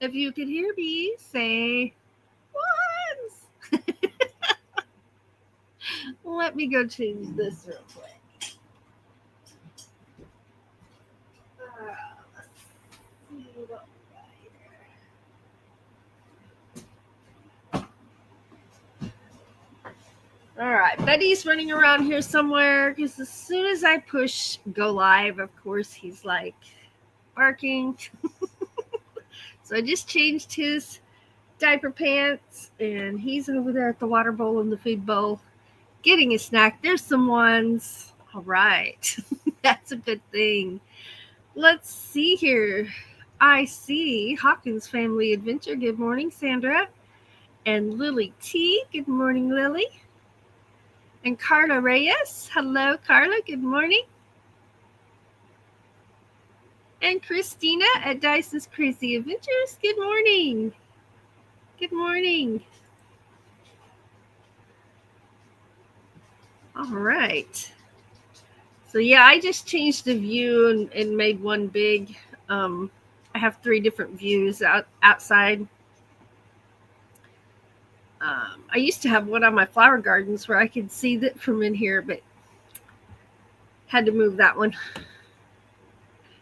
If you can hear me, say once. Let me go change this real quick. Let's see what we got here. All right, Betty's running around here somewhere because as soon as I push go live, of course, he's like barking. So I just changed his diaper pants, and he's over there at the water bowl and the food bowl getting a snack. There's some ones. All right. That's a good thing. Let's see here. I see Hawkins Family Adventure. Good morning, Sandra. And Lily T. Good morning, Lily. And Carla Reyes. Hello, Carla. Good morning. And Christina at Dyson's Crazy Adventures. Good morning. Good morning. All right. So yeah, I just changed the view and made one big. I have 3 different views outside. I used to have one on my flower gardens where I could see that from in here, but had to move that one.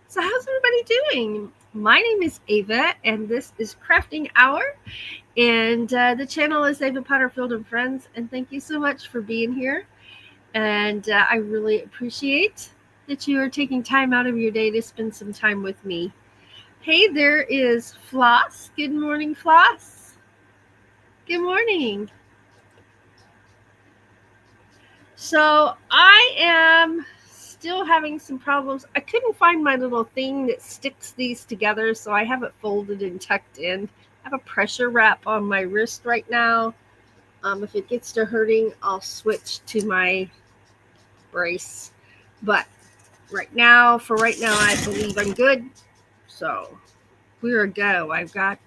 So how's everybody doing? My name is Ava, and this is Crafting Hour, and the channel is Ava Potterfield and Friends, and thank you so much for being here, and I really appreciate that you are taking time out of your day to spend some time with me. Hey, there is Floss. Good morning, Floss. Good morning. So I am still having some problems. I couldn't find my little thing that sticks these together, so I have it folded and tucked in. I have a pressure wrap on my wrist right now. If it gets to hurting, I'll switch to my brace. But right now, I believe I'm good. So we're a go. I've got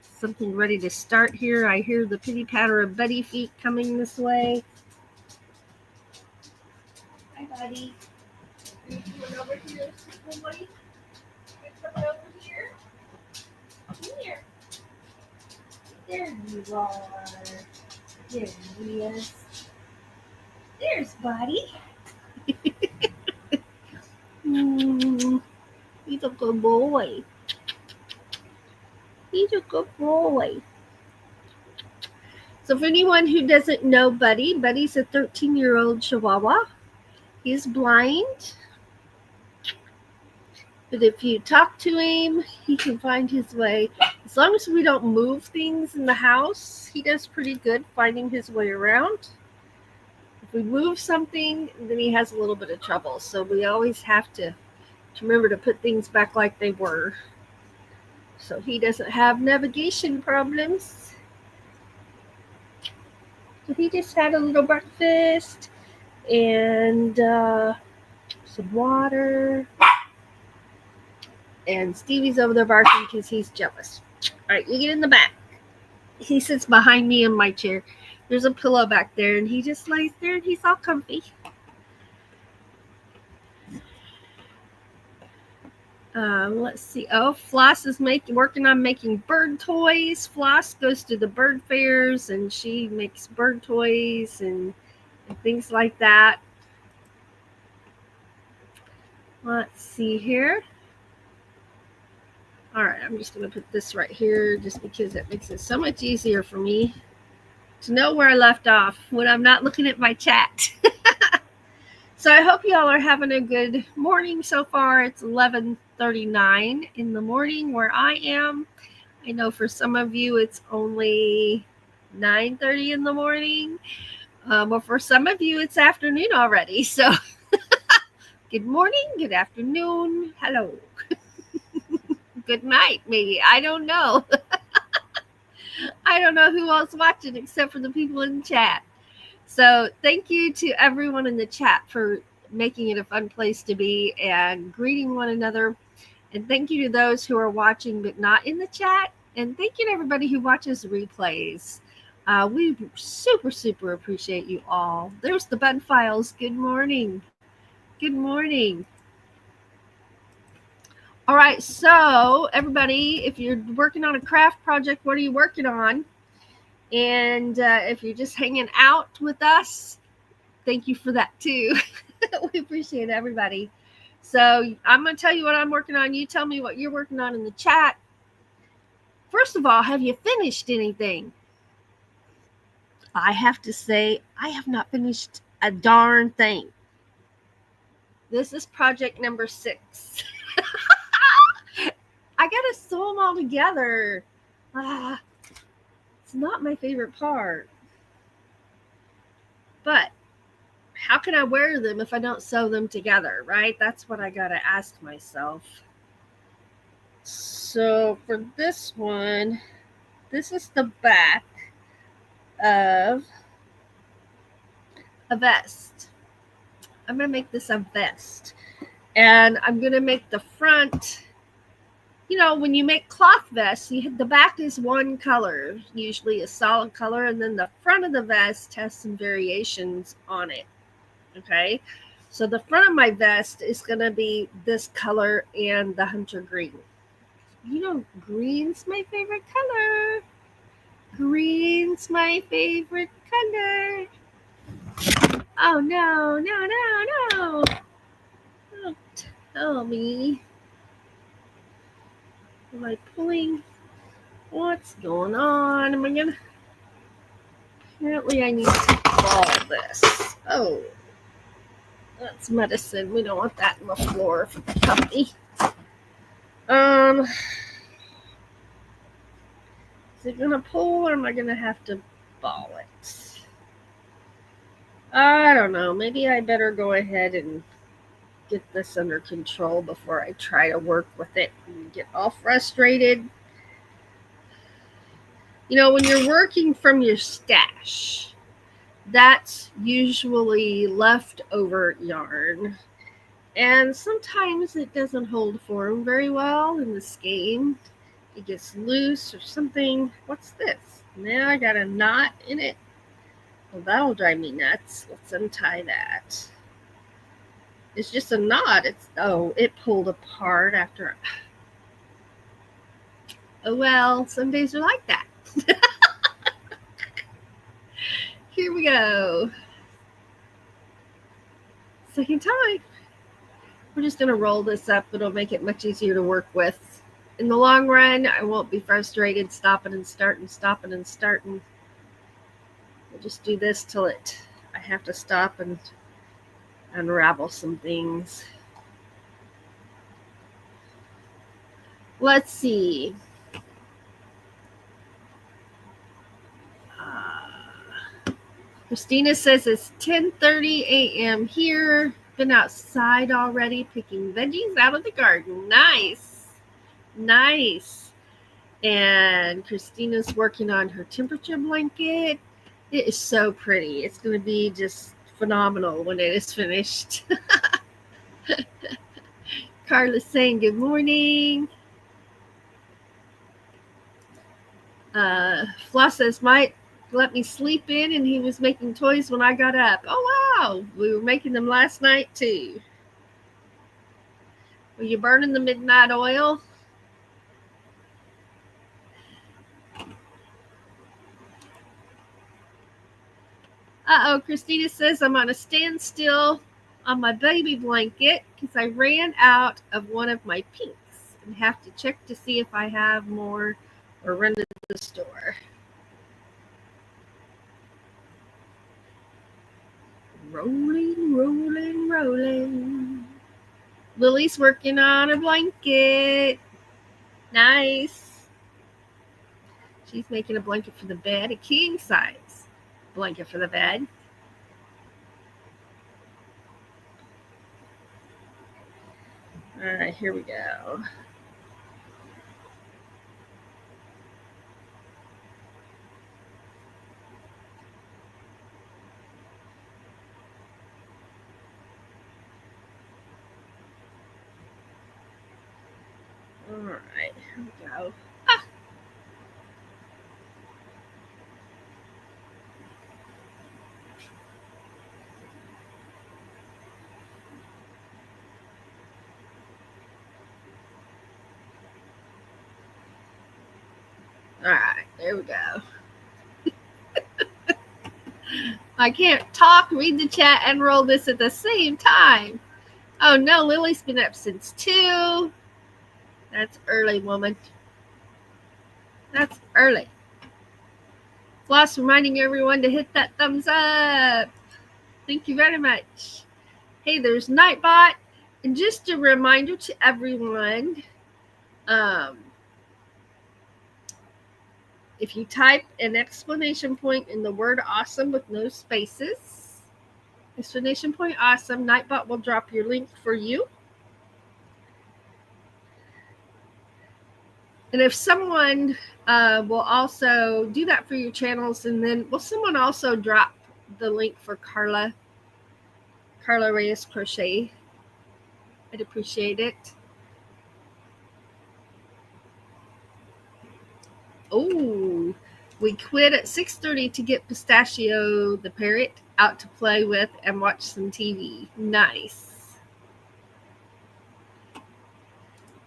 something ready to start here. I hear the pitty patter of Betty feet coming this way. Hi, buddy. Are you coming over here, sweet boy? You're coming over here? Come here. There you are. There he is. There's Buddy. He's a good boy. He's a good boy. So for anyone who doesn't know Buddy, Buddy's a 13-year-old Chihuahua. He's blind. But if you talk to him, he can find his way. As long as we don't move things in the house, he does pretty good finding his way around. If we move something, then he has a little bit of trouble. So we always have to remember to put things back like they were. So he doesn't have navigation problems. So he just had a little breakfast and some water. And Stevie's over there barking because he's jealous. All right, you get in the back. He sits behind me in my chair. There's a pillow back there, and he just lays there, and he's all comfy. Let's see. Oh, Floss is working on making bird toys. Floss goes to the bird fairs, and she makes bird toys and things like that. Let's see here. All right, I'm just going to put this right here just because it makes it so much easier for me to know where I left off when I'm not looking at my chat. So I hope you all are having a good morning so far. It's 11:39 in the morning where I am. I know for some of you it's only 9:30 in the morning. But for some of you it's afternoon already. So good morning, good afternoon, hello. Good night, maybe. I don't know. I don't know who else watching except for the people in the chat. So thank you to everyone in the chat for making it a fun place to be and greeting one another. And thank you to those who are watching but not in the chat. And thank you to everybody who watches replays. We super, super appreciate you all. There's the Bud Files. Good morning. Good morning. All right, so everybody, if you're working on a craft project, what are you working on? And if you're just hanging out with us, thank you for that too. We appreciate everybody. So I'm going to tell you what I'm working on. You tell me what you're working on in the chat. First of all, have you finished anything? I have to say, I have not finished a darn thing. This is project number 6. I got to sew them all together. It's not my favorite part. But how can I wear them if I don't sew them together, right? That's what I got to ask myself. So for this one, this is the back of a vest. I'm going to make this a vest. And I'm going to make the front, you know, when you make cloth vests, the back is one color, usually a solid color, and then the front of the vest has some variations on it. Okay, so the front of my vest is going to be this color and the hunter green. You know, green's my favorite color. Green's my favorite color. Oh, no, no, no, no. Don't tell me. Am I pulling? What's going on? Am I going to... Apparently I need to ball this. Oh, that's medicine. We don't want that on the floor for the puppy. Is it going to pull or am I going to have to ball it? I don't know. Maybe I better go ahead and get this under control before I try to work with it and get all frustrated. You know, when you're working from your stash, that's usually leftover yarn. And sometimes it doesn't hold form very well in the skein. It gets loose or something. What's this? Now I got a knot in it. Well, that'll drive me nuts. Let's untie that. It's just a knot. It pulled apart after. Oh well, some days are like that. Here we go. Second time. We're just going to roll this up. It'll make it much easier to work with. In the long run, I won't be frustrated stopping and starting, stopping and starting. We'll just do this till I have to stop and unravel some things. Let's see. Christina says it's 10:30 a.m. here. Been outside already picking veggies out of the garden. Nice. Nice. And Christina's working on her temperature blanket. It is so pretty. It's going to be just phenomenal when it is finished. Carla's saying good morning. Floss says, might let me sleep in, and he was making toys when I got up. Oh, wow. We were making them last night, too. Were you burning the midnight oil? Uh-oh, Christina says I'm on a standstill on my baby blanket because I ran out of one of my pinks and have to check to see if I have more or run to the store. Rolling, rolling, rolling. Lily's working on a blanket. Nice. She's making a blanket for the bed, a king size blanket for the bed. All right, here we go. All right, here we go. All right, there we go. I can't talk, read the chat, and roll this at the same time. Oh no, Lily's been up since 2. That's early, woman. That's early. Floss reminding everyone to hit that thumbs up. Thank you very much. Hey, there's Nightbot. And just a reminder to everyone, if you type an exclamation point in the word awesome with no spaces, exclamation point awesome, Nightbot will drop your link for you. And if someone will also do that for your channels, and then will someone also drop the link for Carla Reyes Crochet? I'd appreciate it. Oh, we quit at 6:30 to get Pistachio the parrot out to play with and watch some TV. Nice.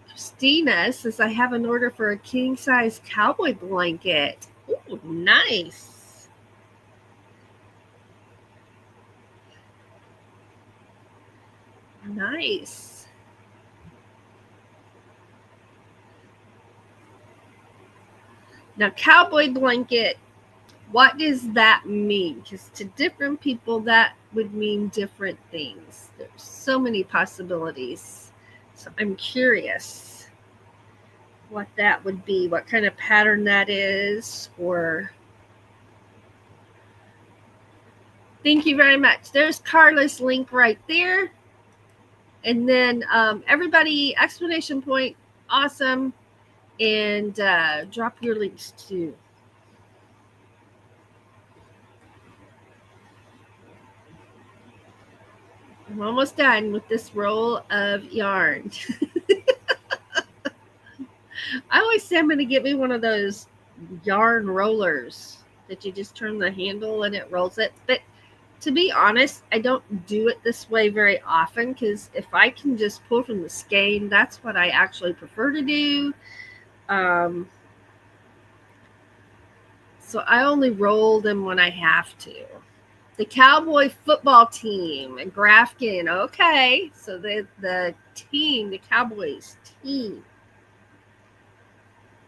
Christina says, I have an order for a king-size cowboy blanket. Oh, nice. Nice. Now, cowboy blanket, what does that mean? Because to different people, that would mean different things. There's so many possibilities. So I'm curious what that would be, what kind of pattern that is, or... Thank you very much. There's Carla's link right there. And then everybody, exclamation point, awesome, and drop your links too. I'm almost done with this roll of yarn. I always say I'm going to get me one of those yarn rollers that you just turn the handle and it rolls it. But to be honest, I don't do it this way very often, because if I can just pull from the skein, that's what I actually prefer to do. So I only roll them when I have to. The Cowboy football team, Grafkin. Okay, so the team, the Cowboys team.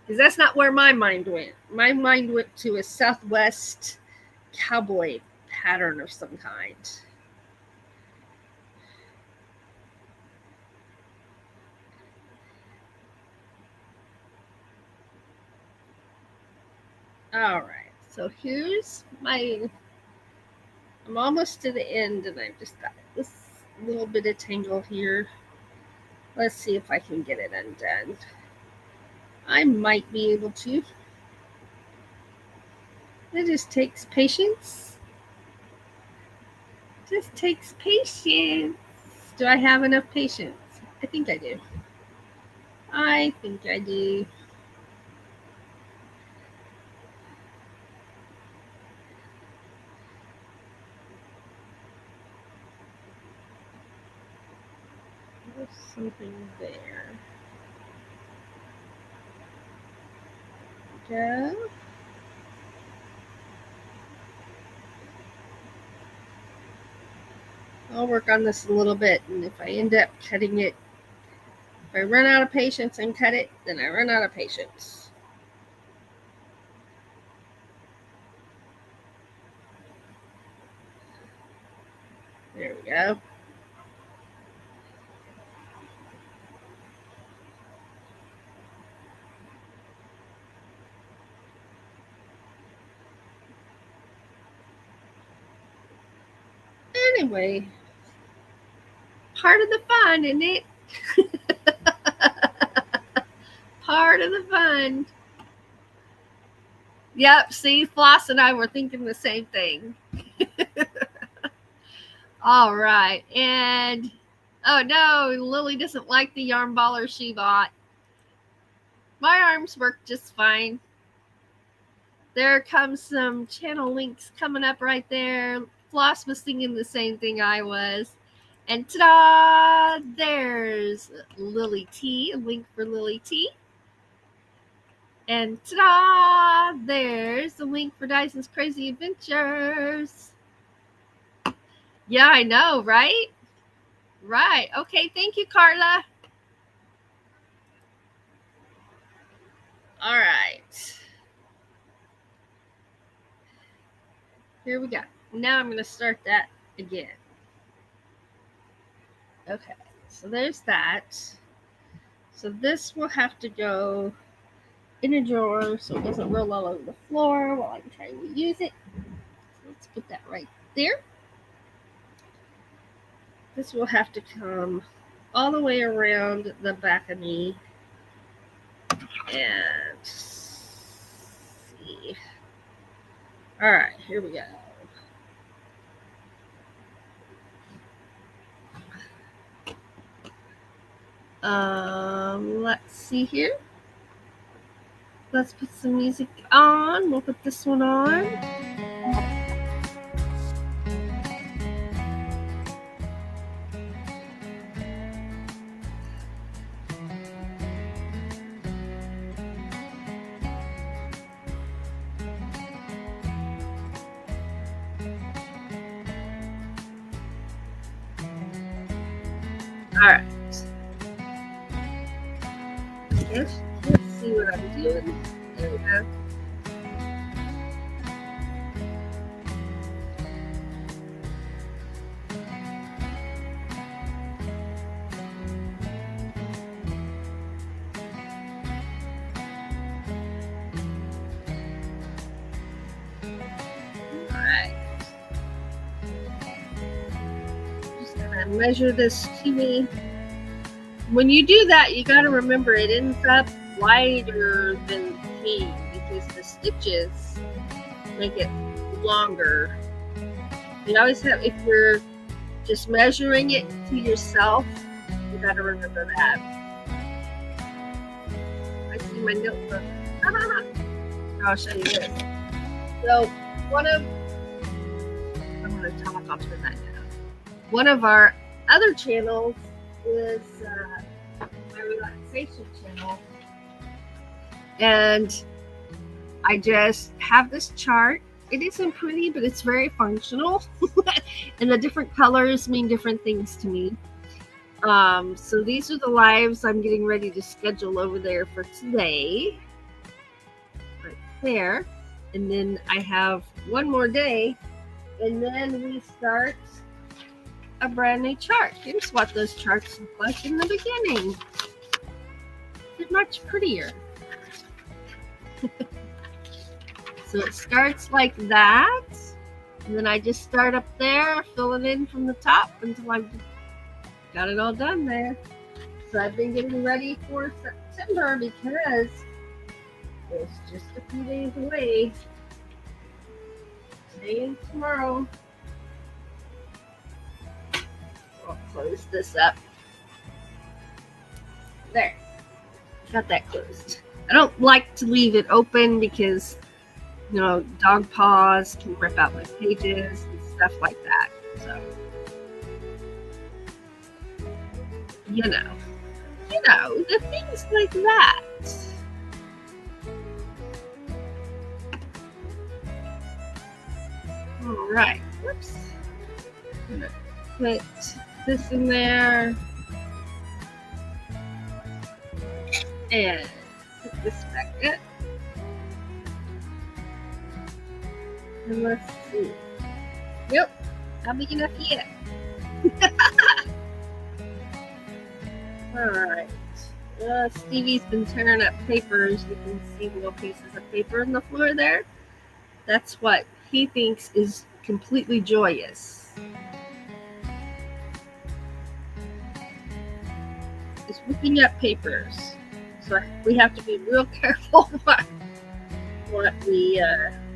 Because that's not where my mind went. My mind went to a Southwest cowboy pattern of some kind. All right, so here's my... I'm almost to the end, and I've just got this little bit of tangle here. Let's see if I can get it undone. I might be able to. It just takes patience. Just takes patience. Do I have enough patience? I think I do. I think I do. There's something there. Go. I'll work on this a little bit, and if I end up cutting it, if I run out of patience and cut it, then I run out of patience. There we go. Anyway, part of the fun, isn't it? Part of the fun. Yep, see, Floss and I were thinking the same thing. All right, and oh no, Lily doesn't like the yarn baller she bought. My arms work just fine. There comes some channel links coming up right there. Floss was thinking the same thing I was. And ta-da! There's Lily T, a link for Lily T. And ta-da! There's the link for Dyson's Crazy Adventures. Yeah, I know, right? Right. Okay, thank you, Carla. All right. Here we go. Now I'm going to start that again. Okay, so there's that. So this will have to go in a drawer so it doesn't roll all over the floor while I'm trying to use it. So let's put that right there. This will have to come all the way around the back of me. And see. All right, here we go. Let's see here. Let's put some music on. We'll put this one on. All right. Let's see what I'm doing. There we go. All right. Just gonna measure this TV. When you do that, you got to remember it ends up wider than P because the stitches make it longer. You always have, if you're just measuring it to yourself, you got to remember that. I see my notebook. I'll show you this. So I'm going to talk, I'll turn that down. One of our other channels is my relaxation channel, and I just have this chart. It isn't pretty, but it's very functional, and the different colors mean different things to me. So these are the lives I'm getting ready to schedule over there for today, right there, and then I have one more day, and then we start a brand new chart. Here's what those charts look like in the beginning. They're much prettier. So it starts like that, and then I just start up there, fill it in from the top until I've got it all done there. So I've been getting ready for September because it's just a few days away. Today and tomorrow. I'll close this up. There. Got that closed. I don't like to leave it open because, you know, dog paws can rip out my pages and stuff like that. So, you know, the things like that. All right. Whoops. I'm gonna put this in there and put this back in. And let's see. Yep, not big enough yet. Alright. Stevie's been tearing up papers. You can see little pieces of paper on the floor there. That's what he thinks is completely joyous. Is ripping up papers. So we have to be real careful what we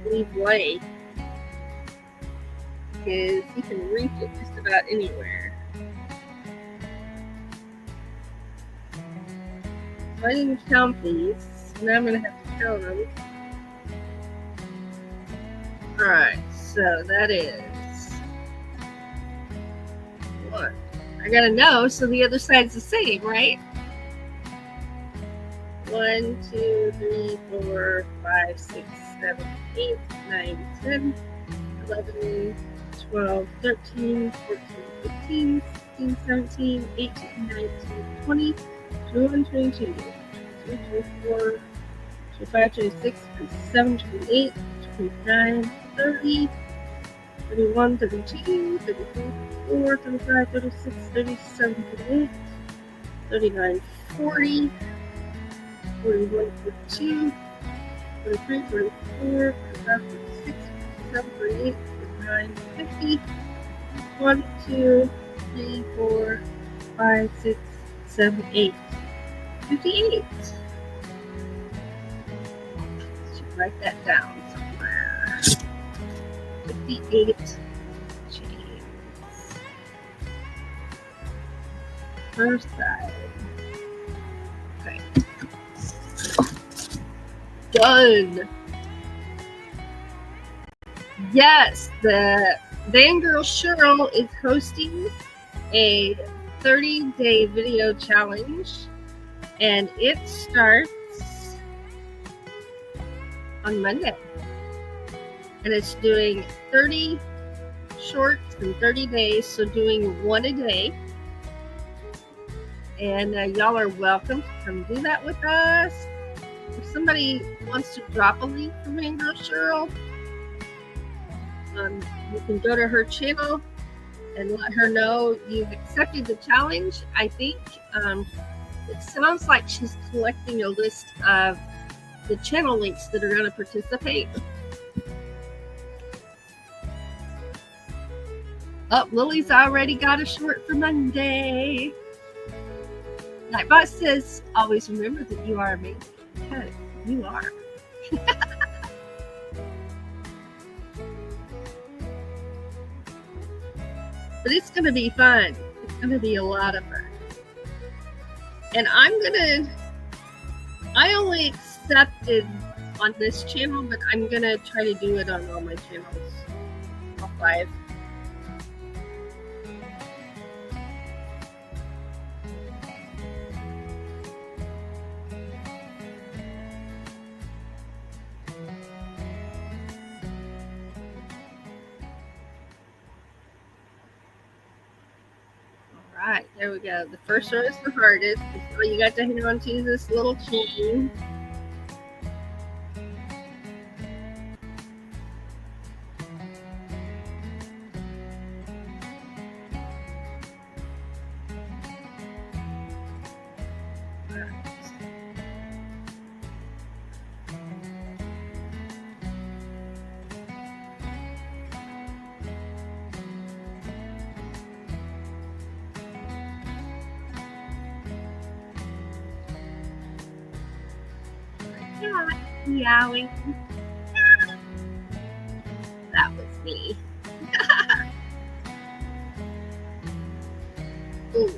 leave lay. Because he can reach it just about anywhere. So I didn't count these. Now I'm going to have to count them. Alright, so that is 1. I gotta know so the other side's the same, right? 1, 2, 3, 4, 5, 6, 7, 8, 9, 10, 11, 12, 13, 14, 15, 16, 17, 18, 19, 20, 21, 22, 23, 24, 25, 26, 27, 28, 29, 30, 31, 32, 34, 35, 36, 37, 38, 39, 40, 41, 42, 43, 44, 45, 46, 47, 48, 49, 50, 1, 2, 3, 4, 5, 6, 7, 8, 58. Should write that down somewhere. 58 chains. First side. Okay. Done. Yes, the Fangirl Cheryl is hosting a 30-day video challenge, and it starts on Monday. And it's doing 30 shorts in 30 days, so doing one a day. And y'all are welcome to come do that with us. If somebody wants to drop a link from Fangirl Cheryl, you can go to her channel and let her know you've accepted the challenge. I think it sounds like she's collecting a list of the channel links that are going to participate. Oh, Lily's already got a short for Monday. Nightbot says, always remember that you are amazing. Because you are. But it's going to be fun. It's going to be a lot of fun. And I only accepted on this channel, but I'm going to try to do it on all my channels. All 5. Alright, there we go. The first row is the hardest. So you got to hang on to this little chain. Meowing. That was me. Ooh.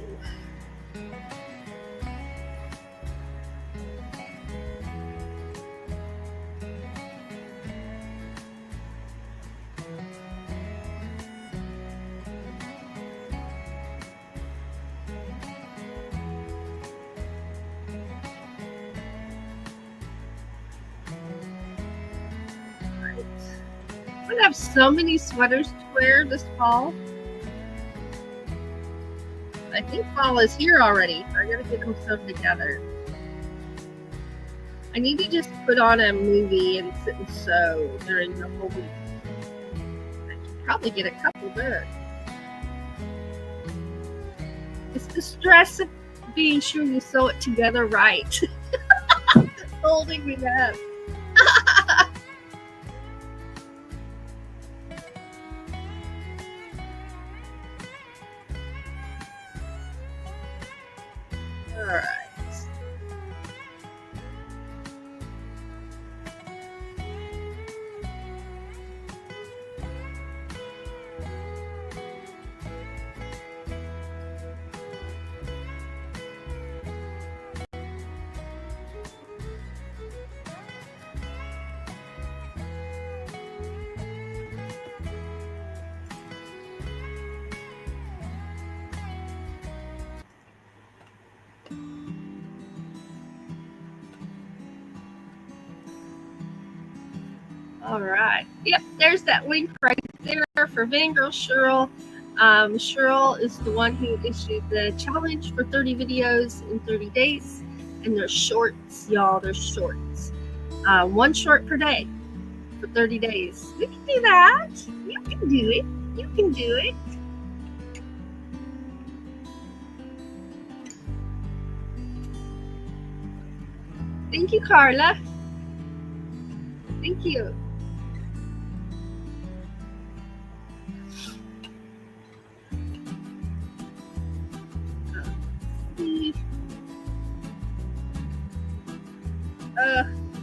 I'm gonna have so many sweaters to wear this fall. I think fall is here already. I gotta get them sewn together. I need to just put on a movie and sit and sew during the whole week. I could probably get a couple there. It's the stress of being sure you sew it together right. It's holding me up. Alright. All right. Yep, there's that link right there for Van Girl Cheryl. Cheryl is the one who issued the challenge for 30 videos in 30 days. And they're shorts, y'all. They're shorts. One short per day for 30 days. We can do that. You can do it. You can do it. Thank you, Carla. Thank you.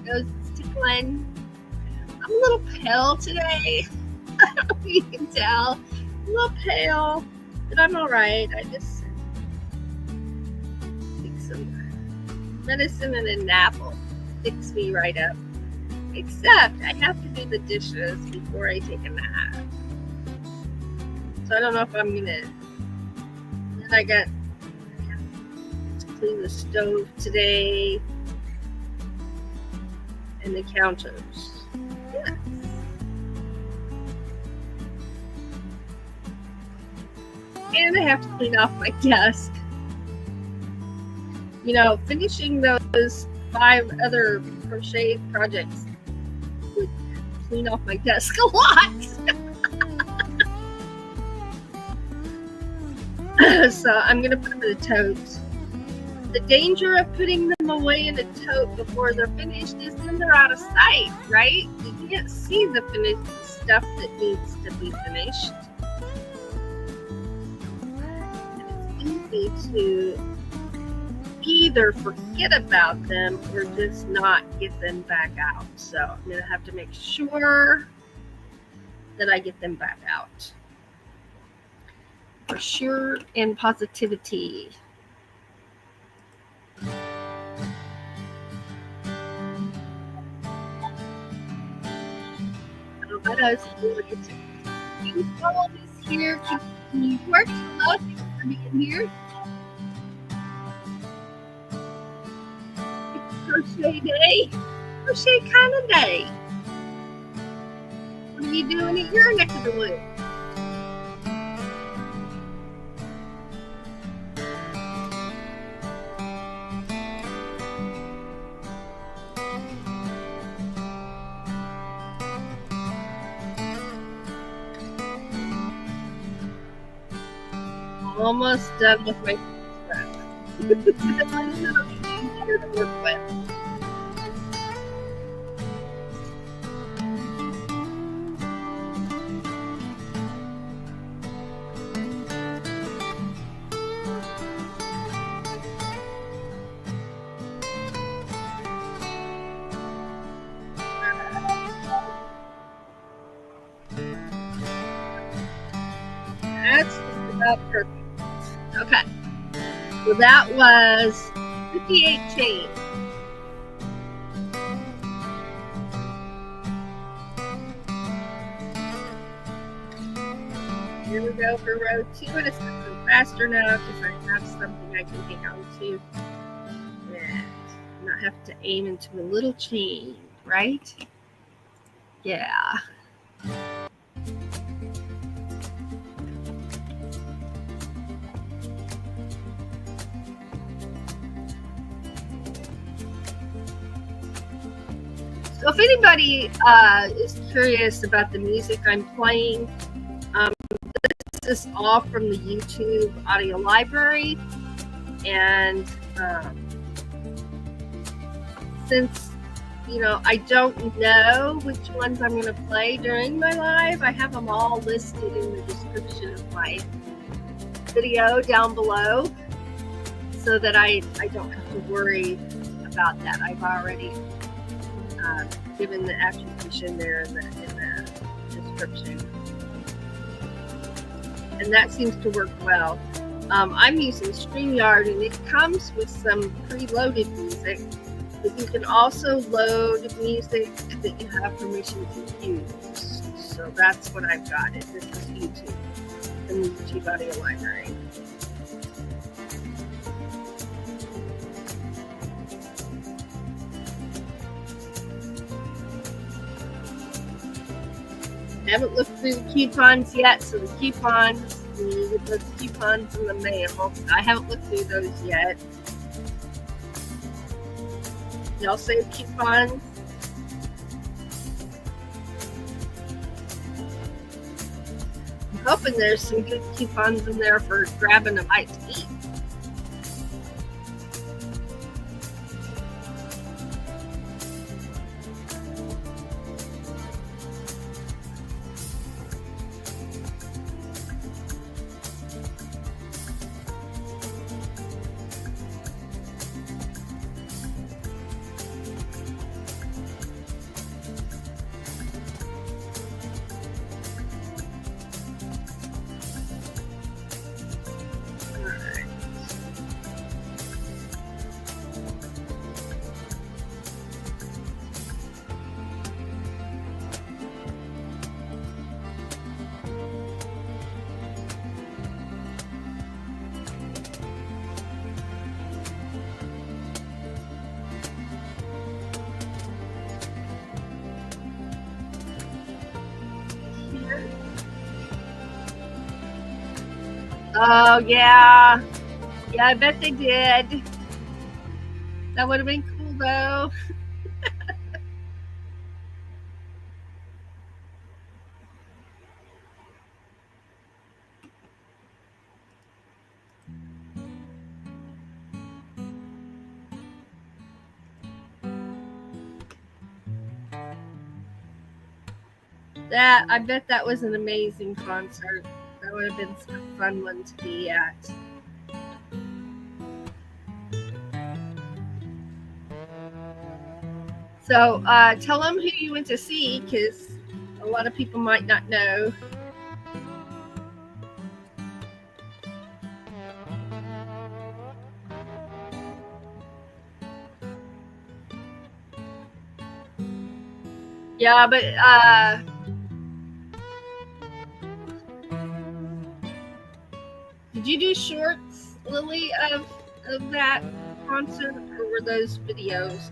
It was tickling. I'm a little pale today. I don't know if you can tell. I'm a little pale, but I'm all right. I just take some medicine and a nap will fix me right up. Except I have to do the dishes before I take a nap. So I don't know if I'm gonna. Then I got to clean the stove today and the counters. Yes. And I have to clean off my desk. You know, finishing those 5 other crochet projects would clean off my desk a lot. So I'm going to put them in a tote. The danger of putting them away in a tote before they're finished is then they're out of sight, right? You can't see the finished stuff that needs to be finished. And it's easy to either forget about them or just not get them back out. So I'm going to have to make sure that I get them back out. For sure and positivity. Keep all this here. Keep work. Hello, thanks for being here. It's crochet day. Crochet kind of day. What are you doing at your neck of the woods? Almost done with my scrap. Easier to work with. That's about perfect. Okay, so that was 58 chains. Here we go for row 2, and it's going to go faster now because I have something I can hang on to and not have to aim into a little chain, right? Yeah. So if anybody is curious about the music I'm playing, this is all from the YouTube audio library. And since, you know, I don't know which ones I'm going to play during my live, I have them all listed in the description of my video down below so that I don't have to worry about that. I've already given the attribution there in the description. And that seems to work well. I'm using StreamYard, and it comes with some preloaded music, but you can also load music that you have permission to use. So that's what I've got. This is YouTube, from the YouTube audio library. Haven't looked through the coupons yet, so the coupons, we get those coupons in the mail. I haven't looked through those yet. Y'all save coupons? I'm hoping there's some good coupons in there for grabbing a bite to eat. Oh, yeah. Yeah, I bet they did. That would have been cool, though. I bet that was an amazing concert. That would have been a fun one to be at. So tell them who you went to see, because a lot of people might not know. Yeah, but did you do shorts, Lily, of that concert, or were those videos?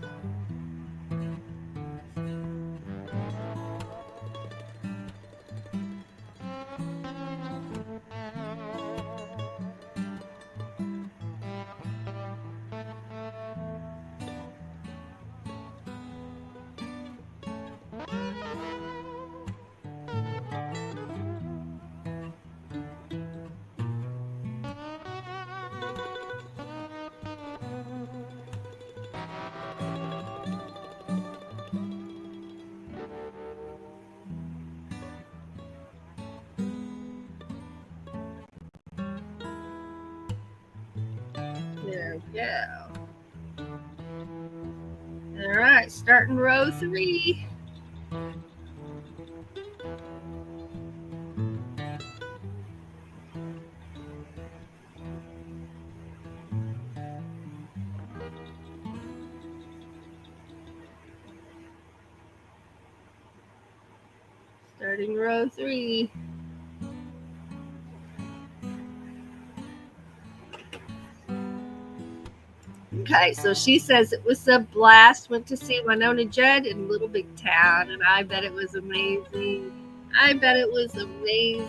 There we go. All right, starting row 3. Starting row 3. Okay, so she says it was a blast. Went to see Winona Judd in Little Big Town, and I bet it was amazing. I bet it was amazing.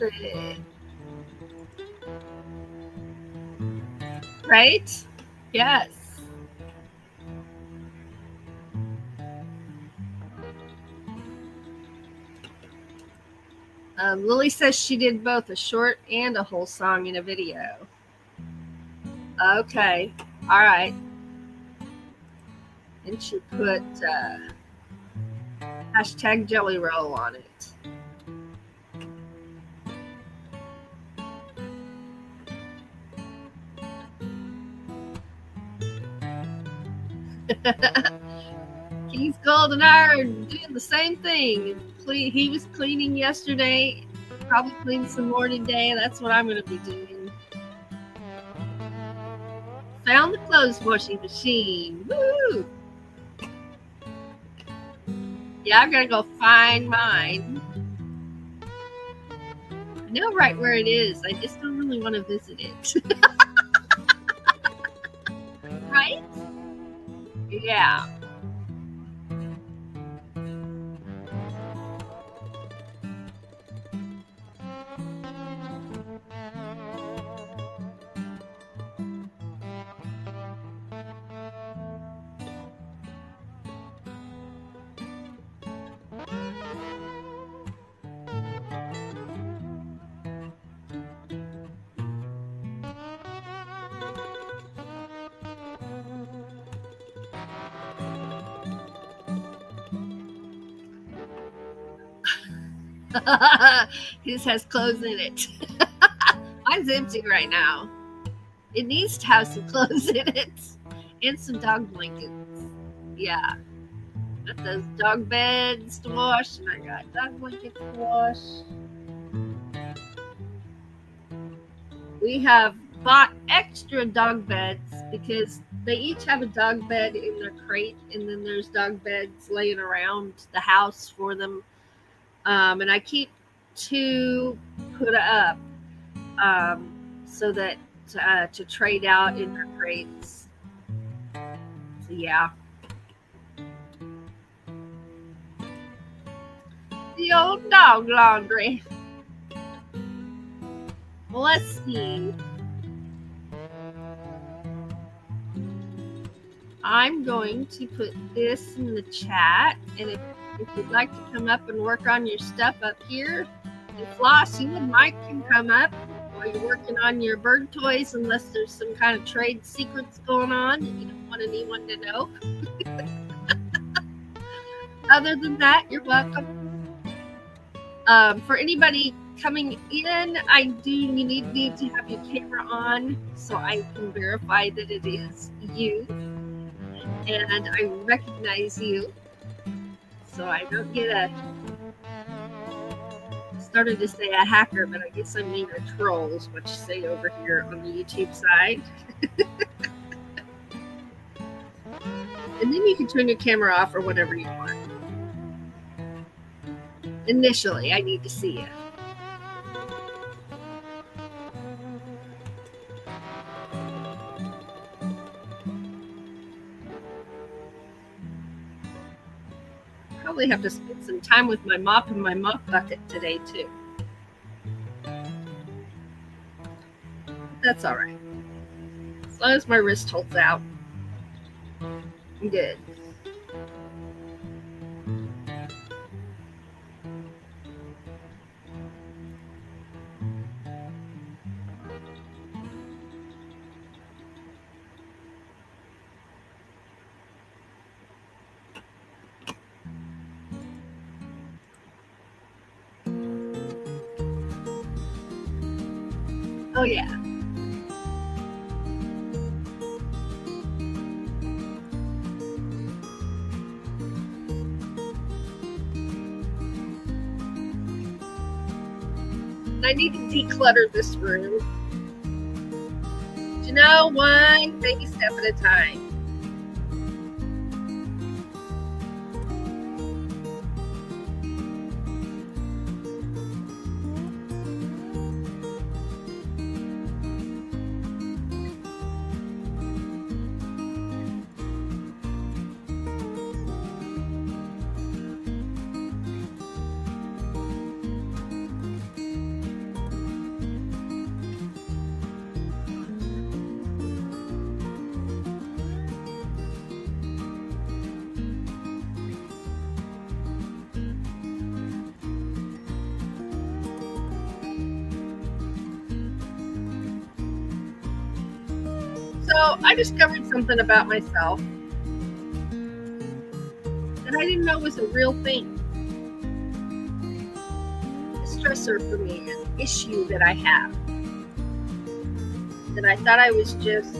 it. Right? Yes. Lily says she did both a short and a whole song in a video. Okay. All right. And she put hashtag Jelly Roll on it. Keith Gold and I are doing the same thing. He was cleaning yesterday, probably clean some more today. That's what I'm going to be doing. Found the clothes washing machine. Woo! Yeah, I'm going to go find mine. I know right where it is. I just don't really want to visit it. Right? Yeah. His has clothes in it. Mine's empty right now. It needs to have some clothes in it. And some dog blankets. Yeah. Got those dog beds to wash, and I got dog blankets to wash. We have bought extra dog beds because they each have a dog bed in their crate, and then there's dog beds laying around the house for them. And I keep 2 put up so that to trade out in their crates. So yeah. The old dog laundry. Well, let's see. I'm going to put this in the chat, and if you'd like to come up and work on your stuff up here, and Floss, you and Mike can come up while you're working on your bird toys, unless there's some kind of trade secrets going on that you don't want anyone to know. Other than that, you're welcome. For anybody coming in, you need to have your camera on so I can verify that it is you and I recognize you, so I don't get started to say a hacker, but I guess I mean a troll is what you say over here on the YouTube side. And then you can turn your camera off or whatever you want. Initially, I need to see you. Probably have to spend some time with my mop and my mop bucket today too. That's all right. As long as my wrist holds out, I'm good. Oh yeah. I need to declutter this room. You know, one baby step at a time. So I discovered something about myself that I didn't know was a real thing. A stressor for me, an issue that I have. That I thought I was just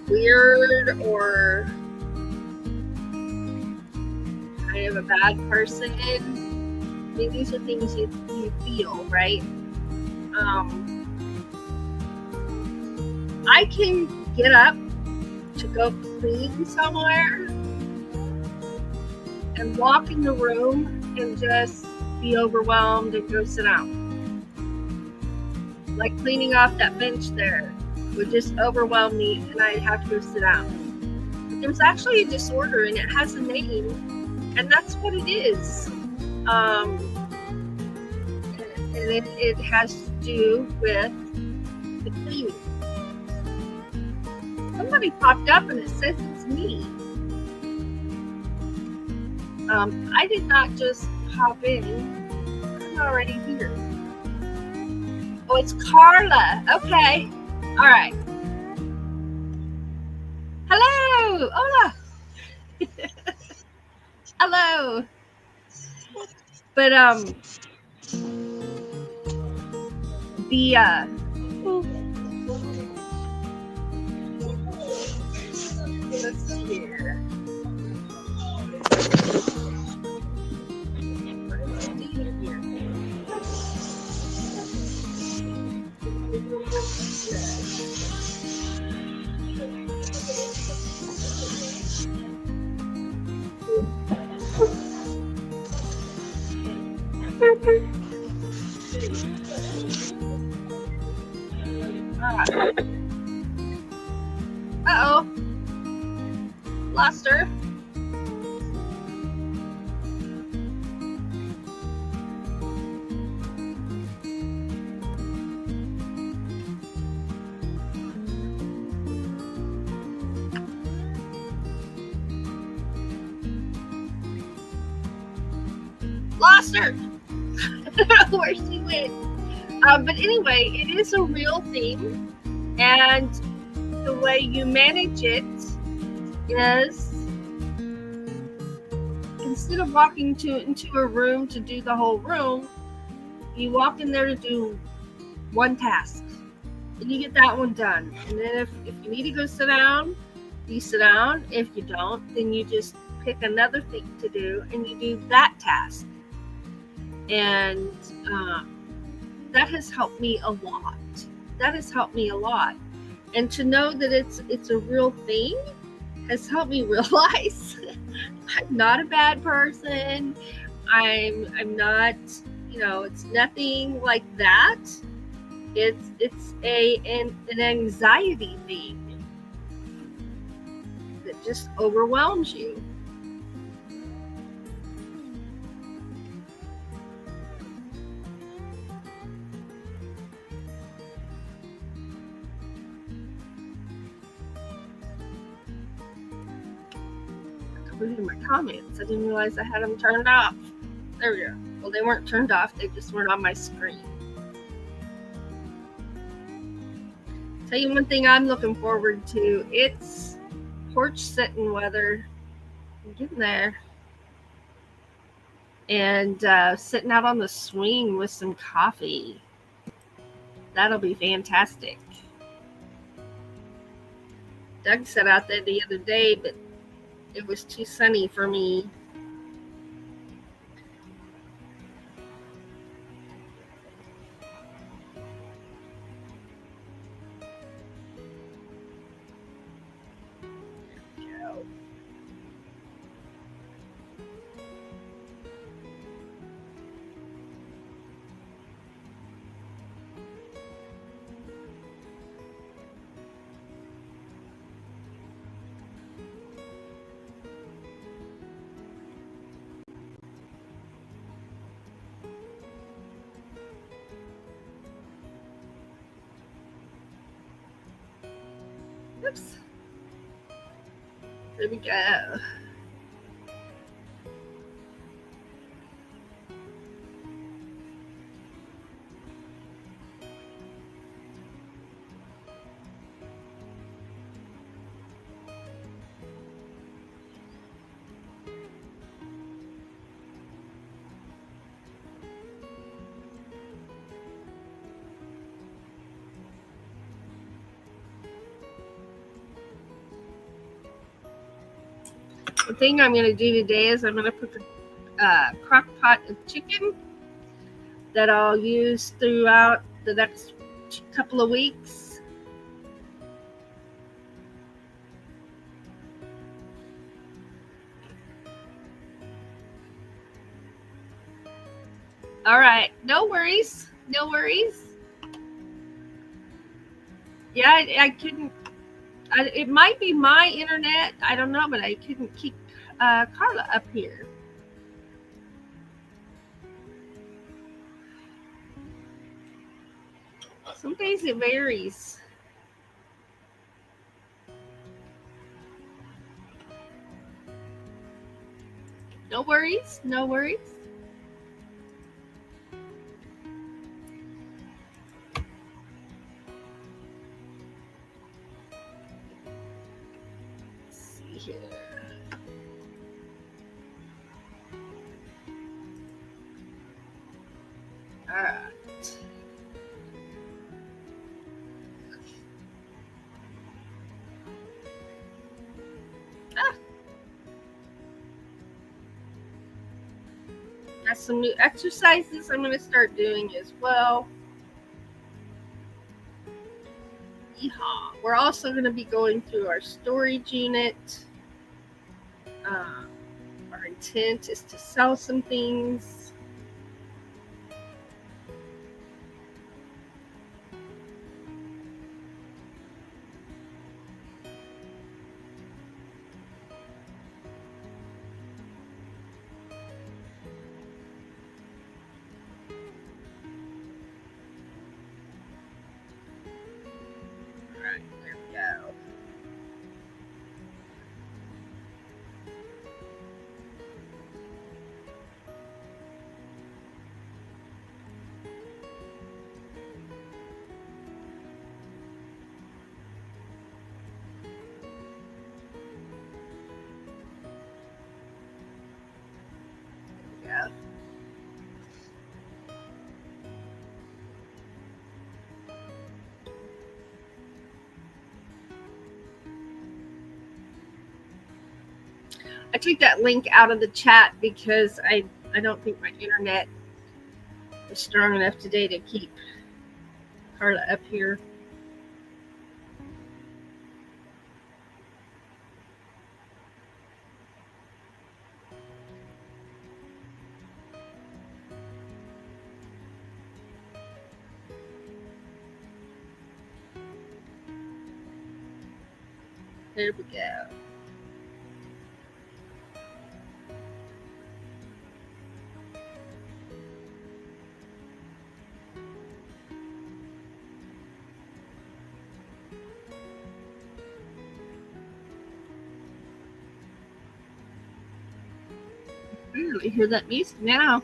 weird or kind of a bad person. I mean, these are things you feel, right? I can get up to go clean somewhere and walk in the room and just be overwhelmed and go sit down. Like cleaning off that bench there would just overwhelm me and I'd have to go sit down. But there's actually a disorder and it has a name, and that's what it is. And it has to do with the cleaning. Somebody popped up and it says it's me. I did not just pop in. I'm already here. Oh, it's Carla. Okay. All right. Hello. Hola. Hello. But the let's see here. What am I doing here? Uh-oh. Lost her. Lost her. I don't know where she went. But anyway, it is a real thing, and the way you manage it is instead of walking into a room to do the whole room, you walk in there to do one task, and you get that one done. And then if you need to go sit down, you sit down. If you don't, then you just pick another thing to do, and you do that task. And that has helped me a lot. And to know that it's a real thing has helped me realize I'm not a bad person. I'm not, it's nothing like that. It's an anxiety thing that just overwhelms you. Reading my comments. I didn't realize I had them turned off. There we go. Well, they weren't turned off. They just weren't on my screen. Tell you one thing I'm looking forward to. It's porch sitting weather. I'm getting there. And sitting out on the swing with some coffee. That'll be fantastic. Doug sat out there the other day, but it was too sunny for me. Oops. There we go. thing I'm going to do today is I'm going to put a crock pot of chicken that I'll use throughout the next couple of weeks. All right, no worries, no worries. Yeah, I couldn't. It might be my internet. I don't know, but I couldn't keep Carla up here. Some days it varies. No worries, no worries. Let's see here. All right. Got some new exercises I'm going to start doing as well. Yeehaw. We're also going to be going through our storage unit. Our intent is to sell some things. All right, there we go. Yeah. I took that link out of the chat because I don't think my internet is strong enough today to keep Carla up here. There we go. I really hear that music now.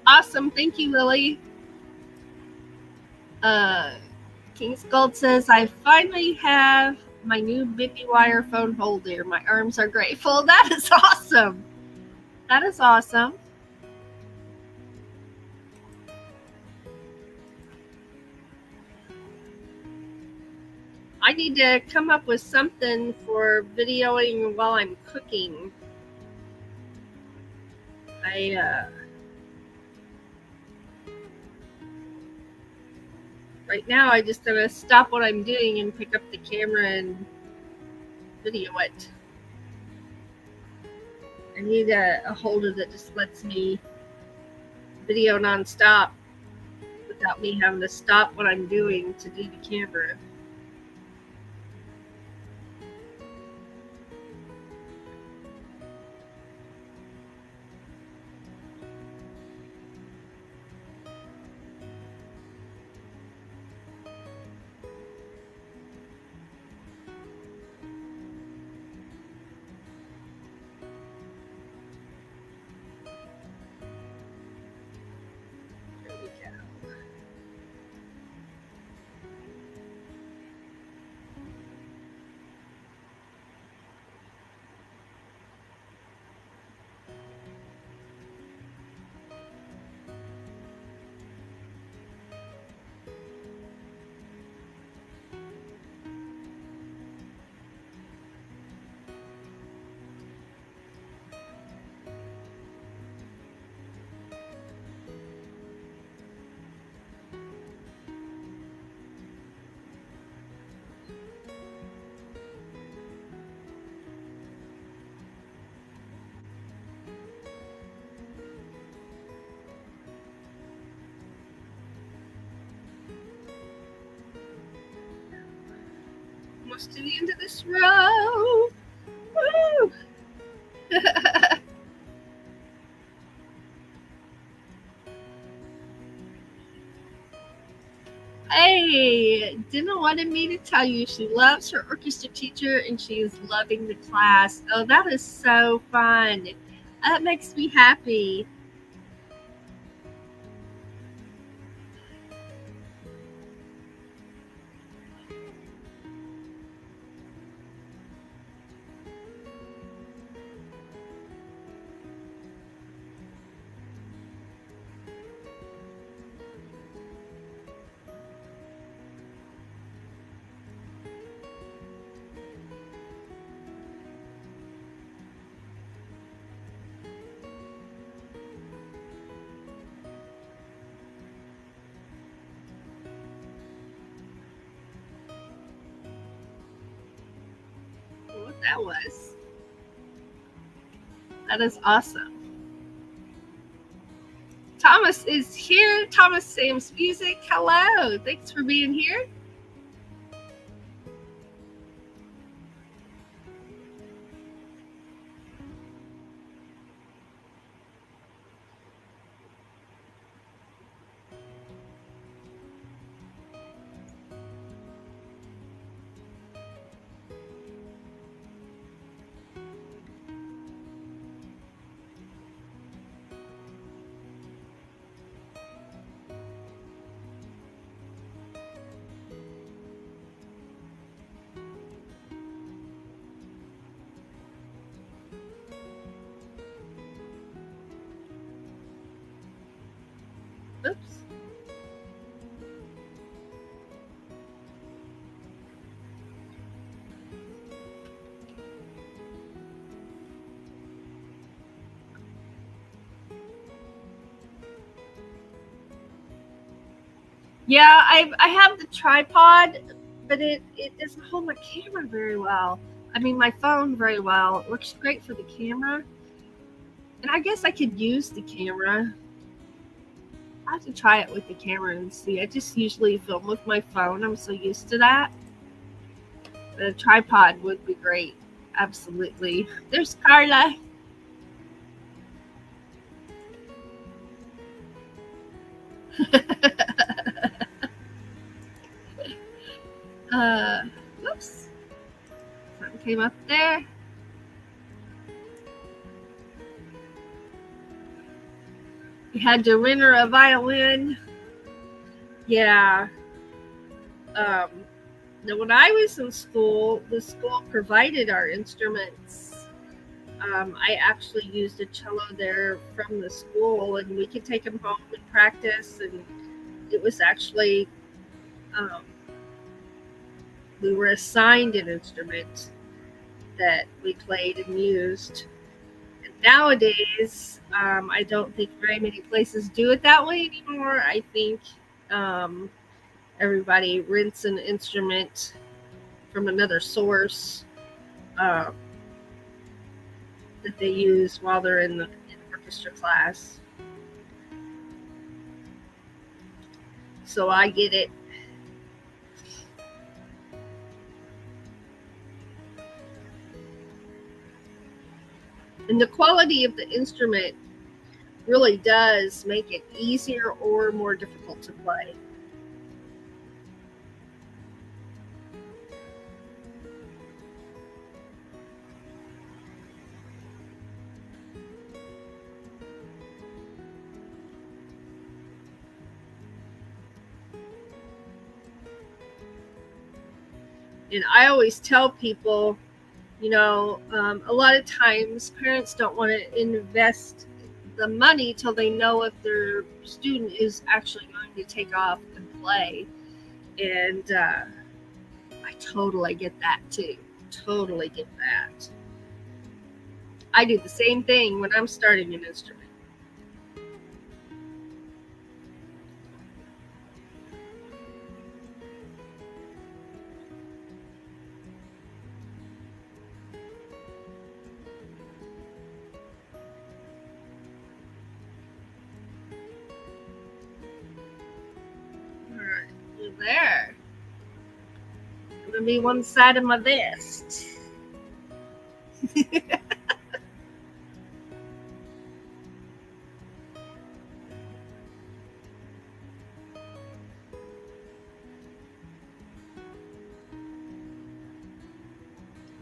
Awesome. Thank you, Lily. King's Gold says, I finally have my new Bippy wire phone holder. My arms are grateful. That is awesome. That is awesome. I need to come up with something for videoing while I'm cooking. Right now I just gonna stop what I'm doing and pick up the camera and video it. I need a holder that just lets me video nonstop without me having to stop what I'm doing to do the camera. almost to the end of this row. Woo! Hey, Dina wanted me to tell you she loves her orchestra teacher and she is loving the class. Oh, that is so fun. That makes me happy. What that was. That is awesome. Thomas is here. Thomas Sam's Music. Hello. Thanks for being here. Oops. Yeah, I have the tripod, but it doesn't hold my camera very well. I mean, my phone very well. It works great for the camera. And I guess I could use the camera. I have to try it with the camera and see. I just usually film with my phone. I'm so used to that. The tripod would be great. Absolutely. There's Carla. Whoops. Something came up there. You had to rent her a violin. Yeah. Now, when I was in school, the school provided our instruments. I actually used a cello there from the school, and we could take them home and practice. And it was actually, we were assigned an instrument that we played and used. And nowadays, I don't think very many places do it that way anymore. I think everybody rents an instrument from another source that they use while they're in the orchestra class. So I get it. And the quality of the instrument really does make it easier or more difficult to play. And I always tell people, a lot of times parents don't want to invest the money till they know if their student is actually going to take off and play. And I totally get that too. Totally get that. I do the same thing when I'm starting an instrument. There. going to be one side of my vest.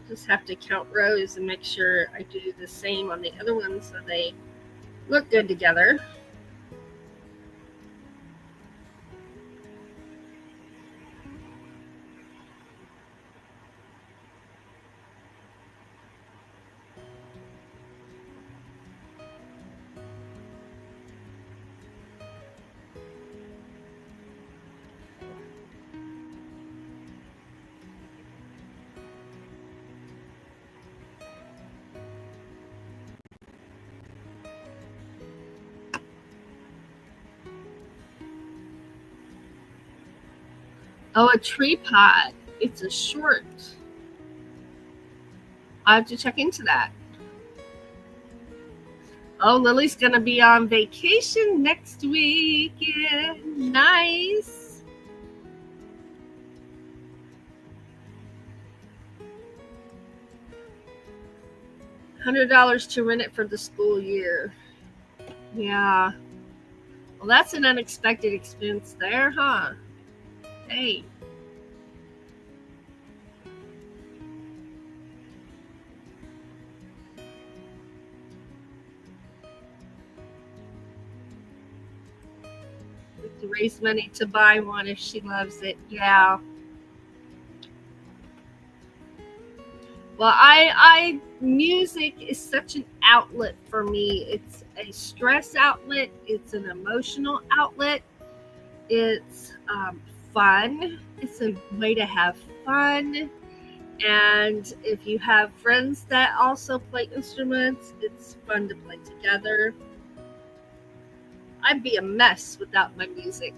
Just have to count rows and make sure I do the same on the other ones so they look good together. Oh, a tree pot. It's a short. I have to check into that. Oh, Lily's going to be on vacation next week. Yeah, nice. $100 to rent it for the school year. Yeah. Well, that's an unexpected expense there, huh? Hey. To raise money to buy one if she loves it. Yeah. Well, I music is such an outlet for me. It's a stress outlet. It's an emotional outlet. It's fun. It's a way to have fun. And if you have friends that also play instruments, it's fun to play together. I'd be a mess without my music.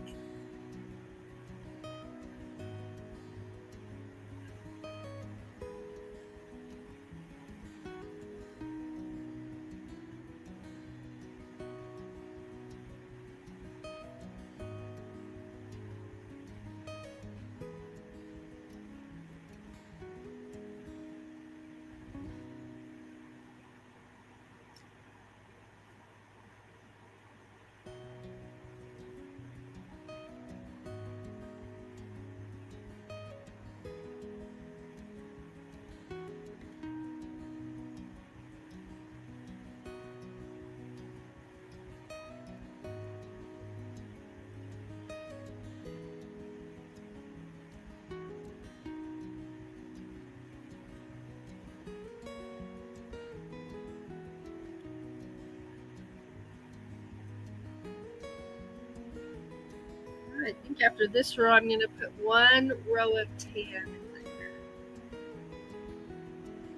I think after this row, I'm going to put one row of tan in there.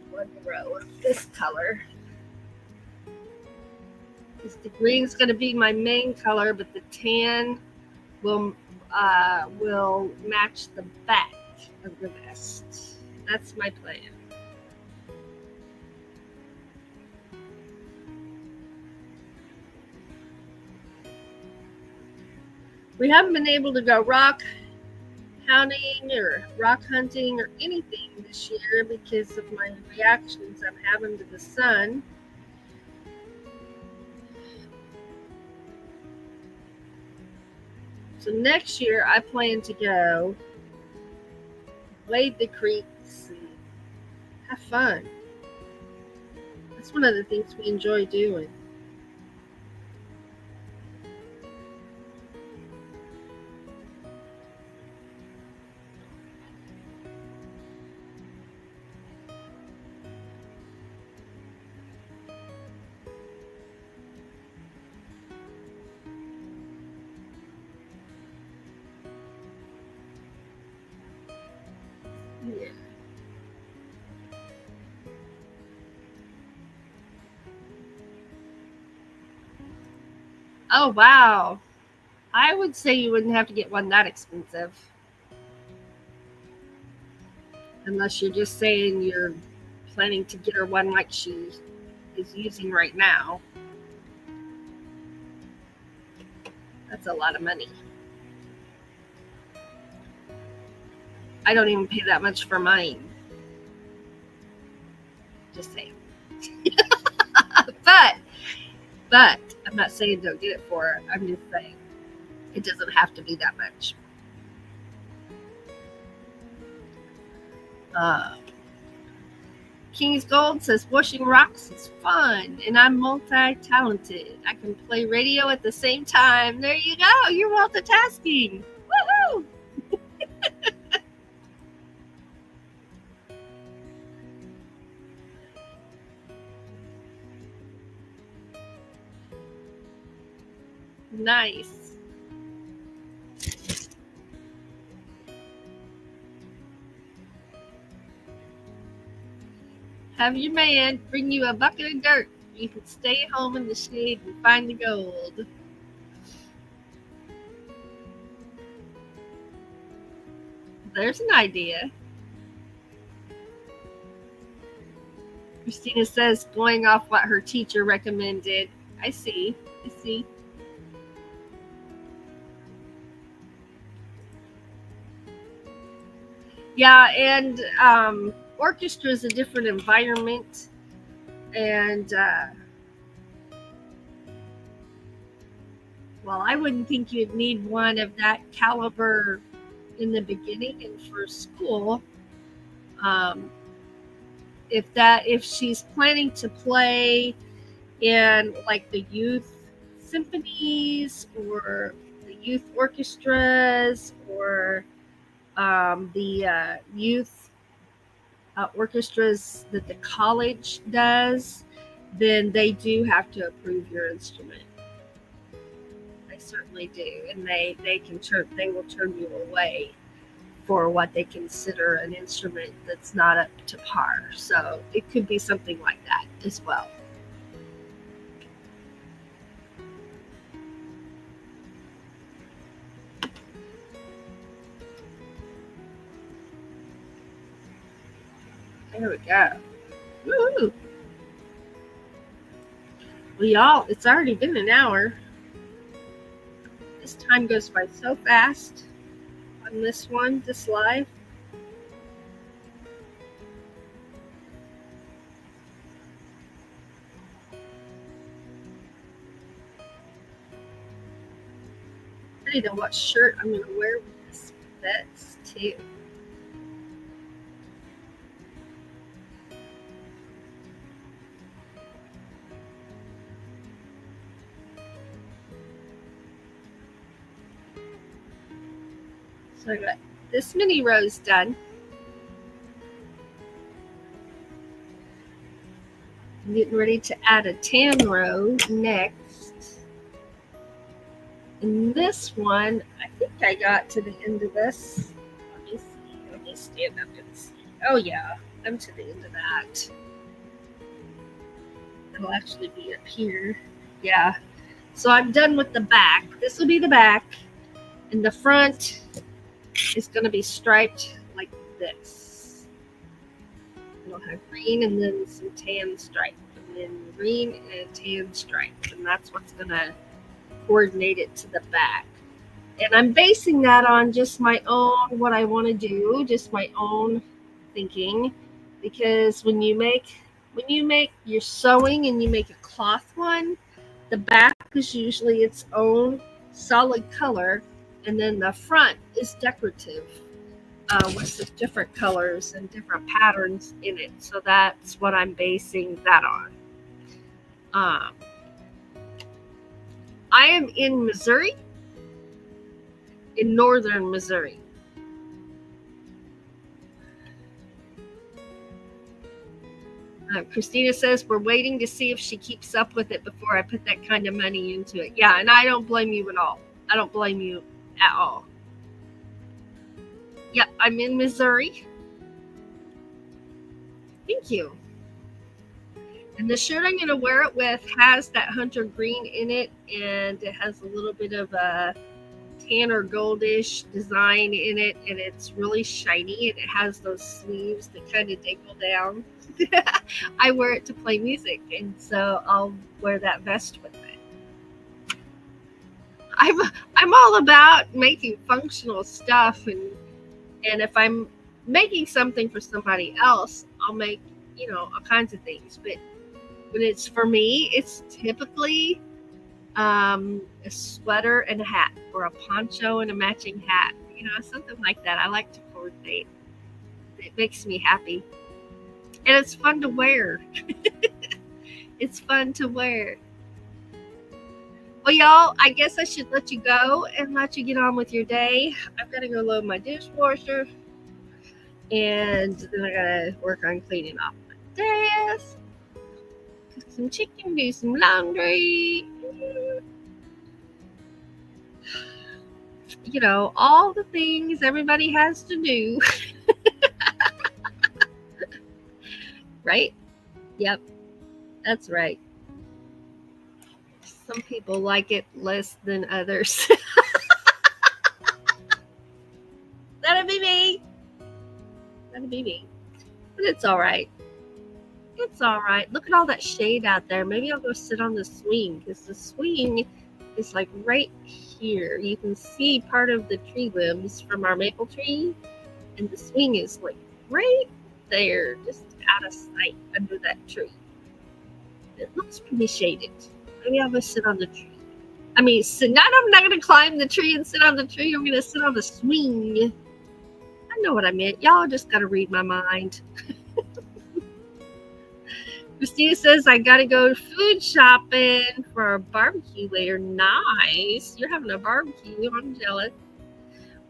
One row of this color. Because the green is going to be my main color, but the tan will match the back of the vest. That's my plan. We haven't been able to go rock hounding or rock hunting or anything this year because of my reactions I'm having to the sun. So next year I plan to go wade the creeks and have fun. That's one of the things we enjoy doing. Yeah. Oh, wow. I would say you wouldn't have to get one that expensive. Unless you're just saying you're planning to get her one like she is using right now. That's a lot of money. I don't even pay that much for mine. Just saying. But I'm not saying don't get it for her. I'm just saying it doesn't have to be that much. King's Gold says washing rocks is fun, and I'm multi-talented. I can play radio at the same time. There you go. You're multitasking. Woohoo! Nice. Have your man bring you a bucket of dirt. You can stay home in the shade and find the gold. There's an idea. Christina says going off what her teacher recommended. I see. Yeah, and orchestra is a different environment, and well, I wouldn't think you'd need one of that caliber in the beginning and for school. If she's planning to play in like the youth symphonies or the youth orchestras or the youth orchestras that the college does, then they do have to approve your instrument. They certainly do, and they will turn you away for what they consider an instrument that's not up to par. So it could be something like that as well. There we go. Woo! Well, y'all, it's already been an hour. This time goes by so fast on this live. I need to know what shirt I'm going to wear with this vest, too. So I got this many rows done. I'm getting ready to add a tan row next. And this one, I think I got to the end of this. Let me see. Let me stand up and see. Oh yeah, I'm to the end of that. It'll actually be up here. Yeah. So I'm done with the back. This will be the back. And the front is going to be striped like this. It'll have green and then some tan stripe, and then green and tan stripe, and that's what's going to coordinate it to the back. And I'm basing that on just my own, what I want to do, just my own thinking, because when you make your sewing and you make a cloth one, the back is usually its own solid color, and then the front is decorative with some different colors and different patterns in it. So that's what I'm basing that on. I am in Missouri, in northern Missouri. Christina says we're waiting to see if she keeps up with it before I put that kind of money into it. Yeah, and I don't blame you at all. I don't blame you at all. Yep, I'm in Missouri. Thank you. And the shirt I'm going to wear it with has that hunter green in it, and it has a little bit of a tan or goldish design in it, and it's really shiny, and it has those sleeves that kind of dangle down. I wear it to play music, and so I'll wear that vest with it. I'm all about making functional stuff, and if I'm making something for somebody else, I'll make, all kinds of things. But when it's for me, it's typically a sweater and a hat, or a poncho and a matching hat, something like that. I like to coordinate. It makes me happy. And it's fun to wear. It's fun to wear. Well, y'all, I guess I should let you go and let you get on with your day. I've got to go load my dishwasher. And then I got to work on cleaning off my desk. Cook some chicken, do some laundry. All the things everybody has to do. Right? Yep, that's right. Some people like it less than others. That'd be me. But it's all right. It's all right. Look at all that shade out there. Maybe I'll go sit on the swing, because the swing is like right here. You can see part of the tree limbs from our maple tree, and the swing is like right there, just out of sight under that tree. It looks pretty shaded. Maybe I'll go sit on the tree. I'm not going to climb the tree and sit on the tree. I'm going to sit on the swing. I know what I meant. Y'all just got to read my mind. Christina says, I got to go food shopping for a barbecue later. Nice. You're having a barbecue. I'm jealous.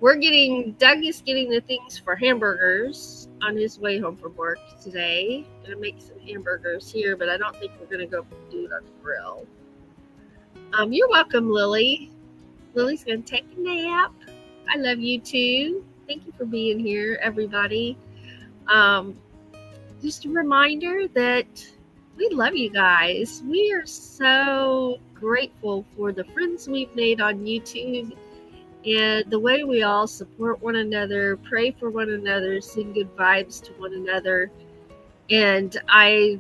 Doug is getting the things for hamburgers on his way home from work today. Gonna make some hamburgers here, but I don't think we're gonna go do it on the grill. You're welcome, Lily. Lily's gonna take a nap. I love you too. Thank you for being here, everybody. Just a reminder that we love you guys. We are so grateful for the friends we've made on YouTube, and the way we all support one another, pray for one another, sing good vibes to one another. And I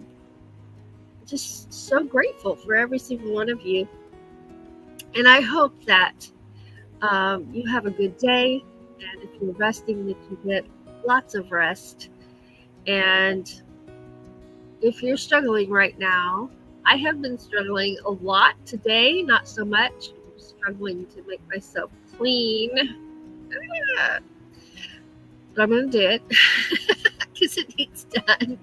just so grateful for every single one of you. And I hope that you have a good day. And if you're resting, that you get lots of rest. And if you're struggling right now, I have been struggling a lot today, not so much. I'm struggling to make myself clean. But I'm going to do it because it needs done.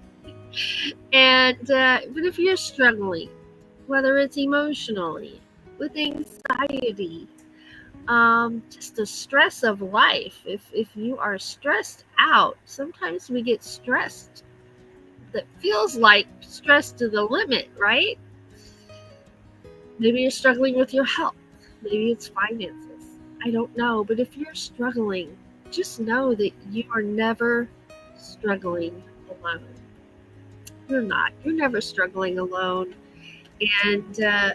And but if you're struggling, whether it's emotionally, with anxiety, just the stress of life, if you are stressed out, sometimes we get stressed that feels like stress to the limit, right? Maybe you're struggling with your health. Maybe it's finances. I don't know. But if you're struggling, just know that you are never struggling alone. You're not. You're never struggling alone. And I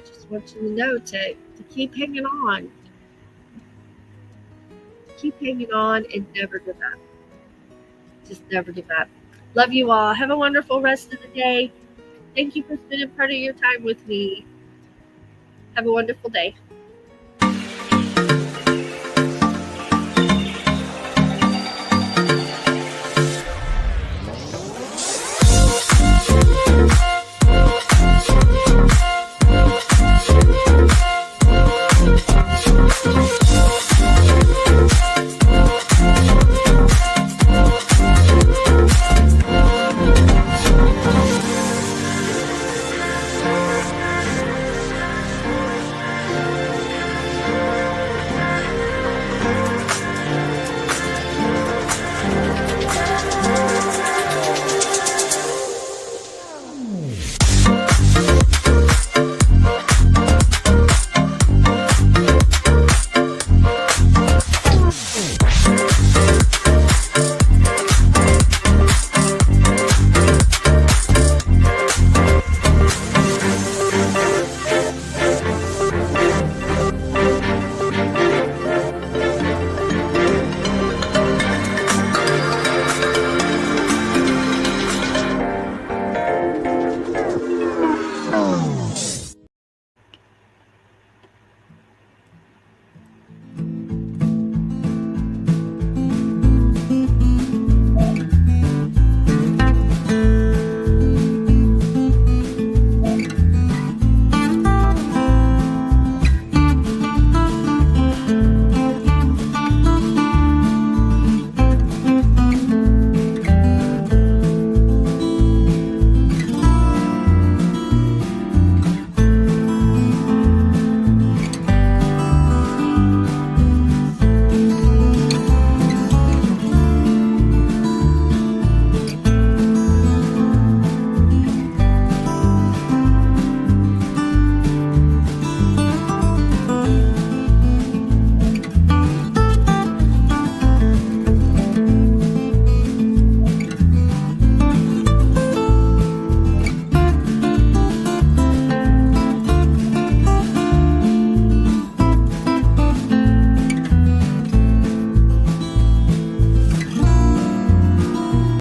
just want you to know to keep hanging on. Keep hanging on and never give up. Just never give up. Love you all. Have a wonderful rest of the day. Thank you for spending part of your time with me. Have a wonderful day.